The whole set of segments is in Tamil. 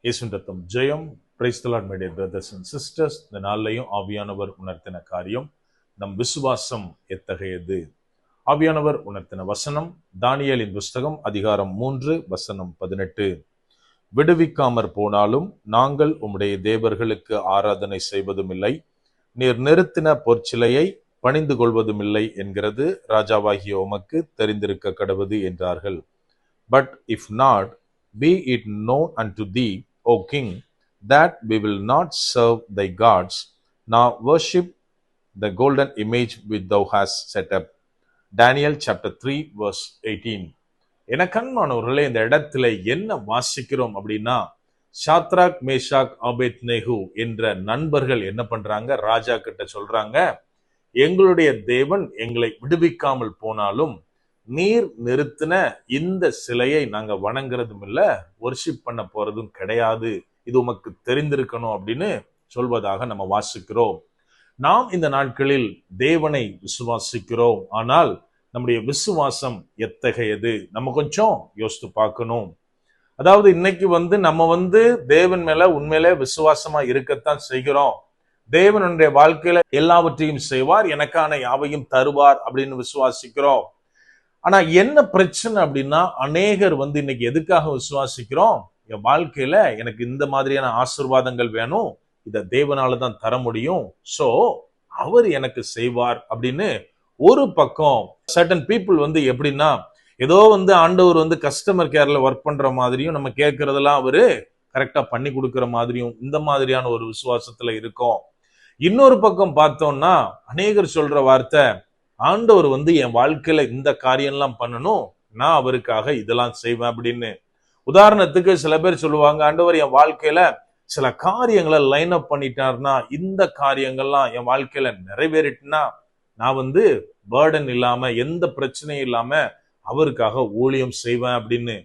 இயேசுவின் ரத்தம் ஜெயம். Praise the Lord my dear brothers and sisters. இந்த நாள்லையும் ஆவியானவர் உணர்த்தின காரியம், நம் விசுவாசம் எத்தகையது. ஆவியானவர் உணர்த்தின வசனம் தானியேலின் புஸ்தகம் அதிகாரம் 3 வசனம் 18. விடுவிக்காமற் போனாலும் நாங்கள் உம்முடைய தேவர்களுக்கு ஆராதனை செய்வதும் இல்லை, நீர் நிறுத்தின பொற்சிலையை பணிந்து கொள்வதும் இல்லை என்கிறது ராஜாவாகிய உமக்கு தெரிந்திருக்க கடவுது என்றார்கள். But if not, be it known unto thee, O king, that we will not serve thy gods, nor worship the golden image which thou hast set up. Daniel chapter 3 verse 18. என கண்மானவர்களே, இந்த இடத்துல என்ன வாசிக்கிறோம் அப்படின்னா, சாத்ராக் மேஷாக் ஆபேத்நேகு என்ற நண்பர்கள் என்ன பண்றாங்க, ராஜா கிட்ட சொல்றாங்க, எங்களுடைய தேவன் எங்களை விடுவிக்காமல் போனாலும் நீர் நிறுத்தின இந்த சிலையை நாங்க வணங்குறதும் இல்ல, வொர்ஷிப் பண்ண போறதும் கிடையாது, இது உமக்கு தெரிந்திருக்கணும் அப்படின்னு சொல்வதாக நம்ம வாசிக்கிறோம். நாம் இந்த நாட்களில் தேவனை விசுவாசிக்கிறோம், ஆனால் நம்முடைய விசுவாசம் எத்தகையது நம்ம கொஞ்சம் யோசித்து பார்க்கணும். அதாவது இன்னைக்கு நம்ம தேவன் மேல உண்மையிலே விசுவாசமா இருக்கத்தான் செய்கிறோம். தேவனுடைய வாழ்க்கையில எல்லாவற்றையும் செய்வார், எனக்கான யாவையும் தருவார் அப்படின்னு விசுவாசிக்கிறோம். ஆனா என்ன பிரச்சனை அப்படின்னா, அநேகர் இன்னைக்கு எதுக்காக விசுவாசிக்கிறோம், என் வாழ்க்கையில எனக்கு இந்த மாதிரியான ஆசீர்வாதங்கள் வேணும், இத தேவனால தான் தர முடியும், சோ அவர் எனக்கு செய்வார் அப்படின்னு ஒரு பக்கம் சர்டன் பீப்புள் எப்படின்னா, ஏதோ ஆண்டவர் கஸ்டமர் கேர்ல ஒர்க் பண்ற மாதிரியும், நம்ம கேட்கறதெல்லாம் அவரு கரெக்டா பண்ணி கொடுக்கிற மாதிரியும், இந்த மாதிரியான ஒரு விசுவாசத்துல இருக்கும். இன்னொரு பக்கம் பார்த்தோம்னா, அநேகர் சொல்ற வார்த்தை, ஆண்டவர் என் வாழ்க்கையில இந்த காரியம்லாம் பண்ணணும், நான் அவருக்காக இதெல்லாம் செய்வேன் அப்படின்னு. உதாரணத்துக்கு சில பேர் சொல்லுவாங்க, ஆண்டவர் என் வாழ்க்கையில சில காரியங்களை லைன் அப் பண்ணிட்டாருன்னா, இந்த காரியங்கள்லாம் என் வாழ்க்கையில நிறைவேறிட்டுனா நான் பேர்டன் இல்லாம எந்த பிரச்சனையும் இல்லாம அவருக்காக ஊழியம் செய்வேன் அப்படின்னு.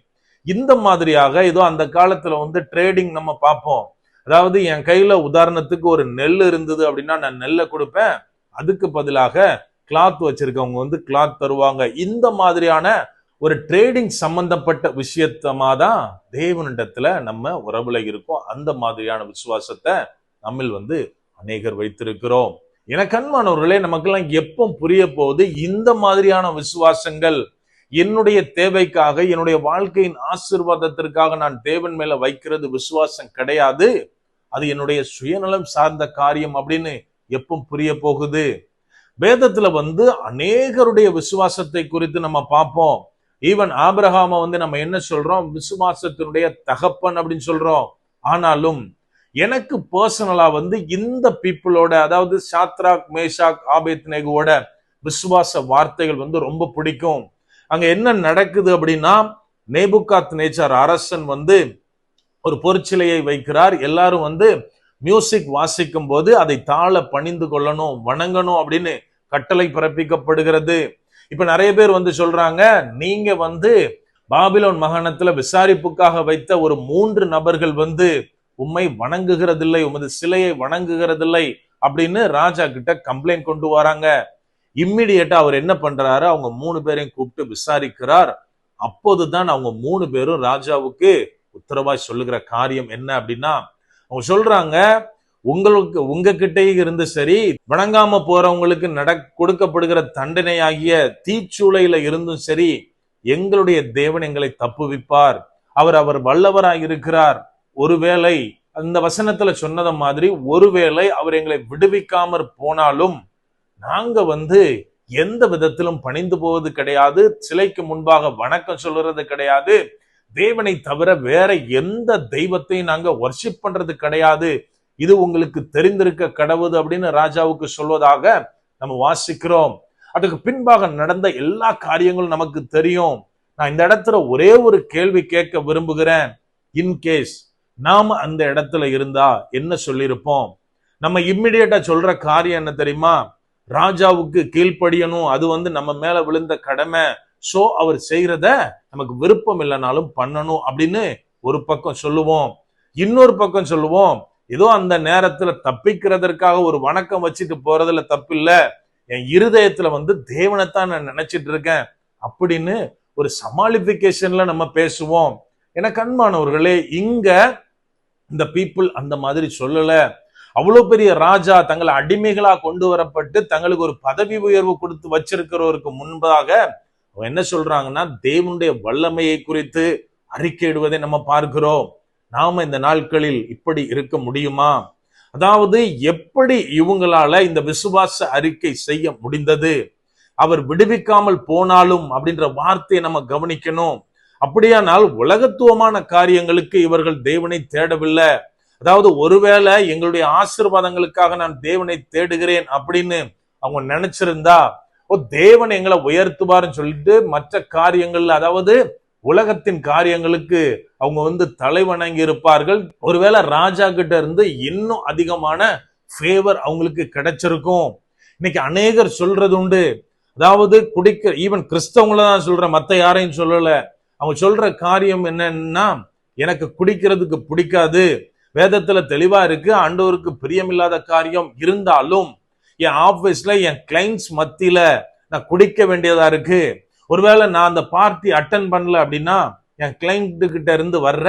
இந்த மாதிரியாக ஏதோ அந்த காலத்துல ட்ரேடிங் நம்ம பார்ப்போம். அதாவது என் கையில உதாரணத்துக்கு ஒரு நெல் இருந்தது அப்படின்னா நான் நெல்லை கொடுப்பேன், அதுக்கு பதிலாக கிளாத் வச்சிருக்கவங்க கிளாத் தருவாங்க. இந்த மாதிரியான ஒரு ட்ரேடிங் சம்பந்தப்பட்ட விஷயத்தமாதான் தேவனிடத்துல நம்ம உறவுல இருக்கோம். அந்த மாதிரியான விசுவாசத்தை நம்மில் அநேகர் வைத்திருக்கிறோம். எனக்கு அன்பானவர்களே, நமக்கெல்லாம் எப்போ புரிய போகுது இந்த மாதிரியான விசுவாசங்கள் என்னுடைய தேவைக்காக, என்னுடைய வாழ்க்கையின் ஆசீர்வாதத்திற்காக நான் தேவன் மேல வைக்கிறது விசுவாசம் கிடையாது, அது என்னுடைய சுயநலம் சார்ந்த காரியம் அப்படின்னு எப்போ புரிய போகுது? வேதத்துல அநேகருடைய விசுவாசத்தை குறித்து நம்ம பார்ப்போம். ஈவன் ஆபிரகாம நம்ம என்ன சொல்றோம், விசுவாசத்தினுடைய தகப்பன் அப்படின்னு சொல்றோம். ஆனாலும் எனக்கு பர்சனலா இந்த பீப்புளோட, அதாவது சாத்ராக் மேஷாக் ஆபேத்நேகுவோட விசுவாச வார்த்தைகள் ரொம்ப பிடிக்கும். அங்க என்ன நடக்குது அப்படின்னா, நேபுகாத் நேச்சார் அரசன் ஒரு பொற்சிலையை வைக்கிறார். எல்லாரும் மியூசிக் வாசிக்கும் போது அதை தாழ பணிந்து கொள்ளணும், வணங்கணும் அப்படின்னு கட்டளை பிறப்பிக்கப்படுகிறது. இப்ப நிறைய பேர் சொல்றாங்க, நீங்க பாபிலோன் மகாணத்துல விசாரிப்புக்காக வைத்த ஒரு 3 நபர்கள் உம்மை வணங்குகிறதில்லை, உமது சிலையை வணங்குகிறதில்லை அப்படின்னு ராஜா கிட்ட கம்ப்ளைண்ட் கொண்டு வராங்க. இம்மிடியேட்டா அவர் என்ன பண்றாரு, அவங்க 3 பேரையும் கூப்பிட்டு விசாரிக்கிறார். அப்போதுதான் அவங்க 3 பேரும் ராஜாவுக்கு உத்தரவாய் சொல்லுகிற காரியம் என்ன அப்படின்னா, அவங்க சொல்றாங்க, உங்ககிட்டயே இருந்து சரி, வணங்காம போறவங்களுக்கு கொடுக்கப்படுகிற தண்டனை ஆகிய தீச்சூளையில இருந்தும் சரி, எங்களுடைய தேவன் எங்களை தப்புவிப்பார், அவர் வல்லவராய் இருக்கிறார். ஒருவேளை அந்த வசனத்துல சொன்னத மாதிரி ஒருவேளை அவர் எங்களை விடுவிக்காமற் போனாலும் நாங்க எந்த விதத்திலும் பணிந்து போவது கிடையாது, சிலைக்கு முன்பாக வணக்கம் சொல்றது கிடையாது, தேவனை தவிர வேற எந்த தெய்வத்தையும் நாங்க வர்ஷிப் பண்றது கிடையாது, இது உங்களுக்கு தெரிந்திருக்க கடவுது அப்படின்னு ராஜாவுக்கு சொல்வதாக நம்ம வாசிக்கிறோம். அதுக்கு பின்பாக நடந்த எல்லா காரியங்களும் நமக்கு தெரியும். நான் இந்த இடத்துல ஒரே ஒரு கேள்வி கேட்க விரும்புகிறேன். இன்கேஸ் நாம அந்த இடத்துல இருந்தா என்ன சொல்லியிருப்போம்? நம்ம இம்மிடியேட்டா சொல்ற காரியம் என்ன தெரியுமா? ராஜாவுக்கு கீழ்ப்படியணும், அது நம்ம மேல விழுந்த கடமை, சோ அவர் செய்யறத நமக்கு விருப்பம் இல்லைனாலும் பண்ணணும் அப்படின்னு ஒரு பக்கம் சொல்லுவோம். இன்னொரு பக்கம் சொல்லுவோம், ஏதோ அந்த நேரத்துல தப்பிக்கிறதற்காக ஒரு வணக்கம் வச்சுட்டு போறதுல தப்பு இல்ல, என் இருதயத்துல தேவனைத்தான் நான் நினைச்சிட்டு இருக்கேன் அப்படின்னு ஒரு சமாளிபிகேஷன்ல நம்ம பேசுவோம். எனக்கு அன்பானவர்களே, இங்க இந்த பீப்புள் அந்த மாதிரி சொல்லல. அவ்வளவு பெரிய ராஜா தங்களை அடிமைகளா கொண்டு வரப்பட்டு தங்களுக்கு ஒரு பதவி உயர்வு கொடுத்து வச்சிருக்கிறவருக்கு முன்பாக என்ன சொல்றாங்கன்னா, தேவனுடைய வல்லமையை குறித்து அறிக்கையிடுவதை நம்ம பார்க்கிறோம். நாம இந்த நாட்களில் இப்படி இருக்க முடியுமா? அதாவது எப்படி இவங்களால இந்த விசுவாச அறிக்கை செய்ய முடிந்தது? அவர் விடுவிக்காமல் போனாலும் அப்படின்ற வார்த்தையை நம்ம கவனிக்கணும். அப்படியானால் உலகத்துவமான காரியங்களுக்கு இவர்கள் தேவனை தேடவில்லை. அதாவது ஒருவேளை எங்களுடைய ஆசீர்வாதங்களுக்காக நான் தேவனை தேடுகிறேன் அப்படின்னு அவங்க நினைச்சிருந்தா, தேவன் எங்களை உயர்த்துவார்னு சொல்லிட்டு மற்ற காரியங்கள்ல, அதாவது உலகத்தின் காரியங்களுக்கு அவங்க தலை வணங்கி இருப்பார்கள். ஒருவேளை ராஜா கிட்ட இருந்து இன்னும் அதிகமான ஃபேவர் அவங்களுக்கு கிடைச்சிருக்கும். இன்னைக்கு அநேகர் சொல்றது உண்டு, அதாவது குடிக்க, ஈவன் கிறிஸ்தவங்கள தான் சொல்ற, மத்த யாரையும் சொல்லல. அவங்க சொல்ற காரியம் என்னன்னா, எனக்கு குடிக்கிறதுக்கு பிடிக்காது, வேதத்துல தெளிவா இருக்கு, ஆண்டவருக்கு பிரியமில்லாத காரியம் இருந்தாலும் என் ஆபீஸ்ல என் கிளைண்ட்ஸ் மத்தியில நான் குடிக்க வேண்டியதா இருக்கு. ஒருவேளை நான் அந்த பார்ட்டி அட்டன் பண்ணல அப்படின்னா என் கிளைண்ட் கிட்ட இருந்து வர்ற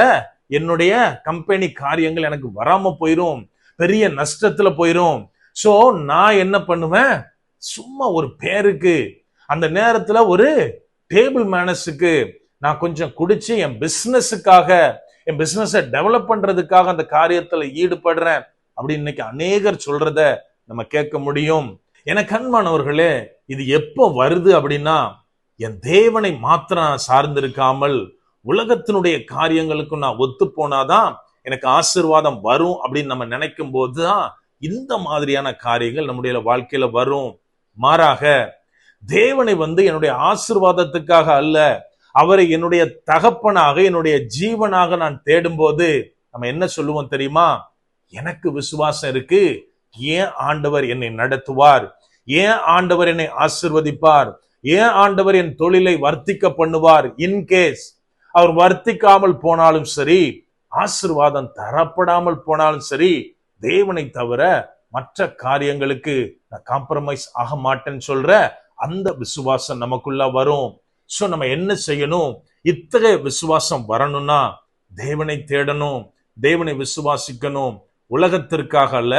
என்னுடைய கம்பெனி காரியங்கள் எனக்கு வராம போயிரும், பெரிய நஷ்டத்துல போயிரும். சோ நான் என்ன பண்ணுவேன், சும்மா ஒரு பேருக்கு அந்த நேரத்துல ஒரு டேபிள் மேனஸுக்கு நான் கொஞ்சம் குடிச்சு என் பிசினஸுக்காக, என் பிசினஸை டெவலப் பண்றதுக்காக அந்த காரியத்துல ஈடுபடுறேன் அப்படின்னு இன்னைக்கு அநேகர் சொல்றத நம்ம கேட்க முடியும். எனக்கு அன்பானவர்களே, இது எப்போ வருது அப்படின்னா, என் தேவனை மாத்திரம் சார்ந்திருக்காமல் உலகத்தினுடைய காரியங்களுக்கும் நான் ஒத்து போனாதான் எனக்கு ஆசீர்வாதம் வரும் அப்படின்னு நம்ம நினைக்கும் போதுதான் இந்த மாதிரியான காரியங்கள் நம்முடைய வாழ்க்கையில வரும். மாறாக தேவனை என்னுடைய ஆசீர்வாதத்துக்காக அல்ல, அவரை என்னுடைய தகப்பனாக, என்னுடைய ஜீவனாக நான் தேடும் போது நம்ம என்ன சொல்லுவோம் தெரியுமா? எனக்கு விசுவாசம் இருக்கு, ஏன் ஆண்டவர் என்னை நடத்துவார், ஏன் ஆண்டவர் என்னை ஆசீர்வதிப்பார், ஏன் ஆண்டவர் என் தொழிலை வர்த்திக்க பண்ணுவார். இன்கேஸ் அவர் வர்த்திக்காமல் போனாலும் சரி, ஆசீர்வாதம் தரப்படாமல் போனாலும் சரி, தேவனை தவிர மற்ற காரியங்களுக்கு நான் காம்ப்ரமைஸ் ஆக மாட்டேன்னு சொல்ற அந்த விசுவாசம் நமக்குள்ள வரும். சோ நம்ம என்ன செய்யணும்? இத்தகைய விசுவாசம் வரணும்னா தேவனை தேடணும், தேவனை விசுவாசிக்கணும். உலகத்திற்காக அல்ல,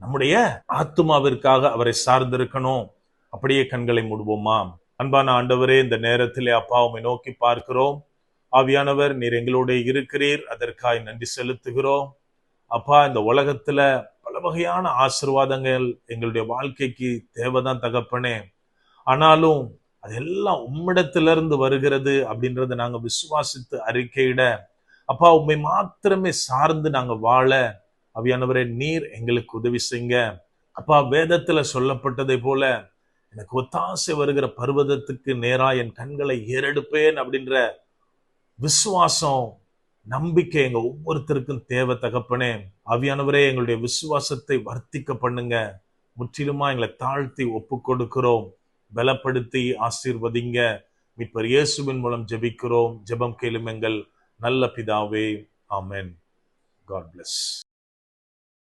நம்முடைய ஆத்துமாவிற்காக அவரை சார்ந்திருக்கணும். அப்படியே கண்களை மூடுவோமா? அன்பான ஆண்டவரே, இந்த நேரத்திலே அப்பா உம்மை நோக்கி பார்க்கிறோம். ஆவியானவர், நீர் எங்களோட இருக்கிறீர், அதற்காக நன்றி செலுத்துகிறோம். அப்பா, இந்த உலகத்துல பல வகையான ஆசீர்வாதங்கள் எங்களுடைய வாழ்க்கைக்கு தேவைதான் தகப்பனே. ஆனாலும் அதெல்லாம் உம்மிடத்திலிருந்து வருகிறது அப்படின்றத நாங்க விசுவாசித்து அறிக்கையிட, அப்பா உம்மை மாத்திரமே சார்ந்து நாங்க வாழ ஆவியானவரே நீர் எங்களுக்கு உதவி செய்யுங்க. அப்பா, வேதத்துல சொல்லப்பட்டதை போல எனக்கு ஒத்தாசை வருகிற பர்வதத்துக்கு நேரா என் கண்களை ஏறெடுப்பேன் அப்படின்ற விசுவாசம், நம்பிக்கை எங்க ஒவ்வொருத்தருக்கும் தேவை தகப்பனே. ஆவியானவரே, எங்களுடைய விசுவாசத்தை வர்த்திக்க பண்ணுங்க. முற்றிலுமா எங்களை தாழ்த்தி ஒப்பு கொடுக்கிறோம். பலப்படுத்தி ஆசீர்வதிங்க. மீட்பர் இயேசுவின் மூலம் ஜெபிக்கிறோம். ஜெபம் கேளும் எங்கள் நல்ல பிதாவே. ஆமென். God bless.